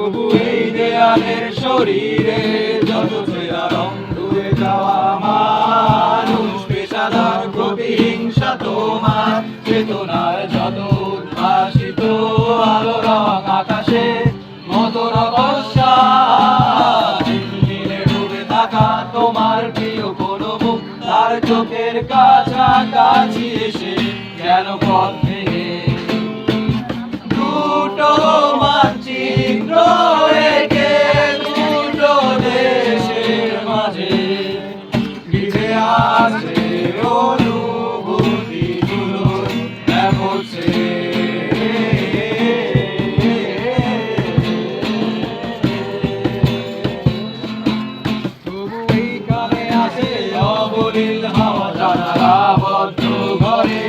তবু এই দেয়ালের শরীরে যত ছেঁড়া রং ধুয়ে যাওয়া মানুষ, পেশাদার প্রতিহিংসা তোমার চেতনার যত উদ্ভাসিত আলো রং আকাশে মতো রকস্যা। দিনে ডুবে থাকা তোমার প্রিয় কোনো মুখ তার চোখের কাছাকাছি এসে কেন পথ ভেঙে দুটো মানচিত্র এঁকে দুটো দেশের মাঝে বিধে আছে অনুভূতিগুলো একত্রে। তবু এই কানে আছে অবলীল হাওয়া জানালা বদ্ধ ঘরে।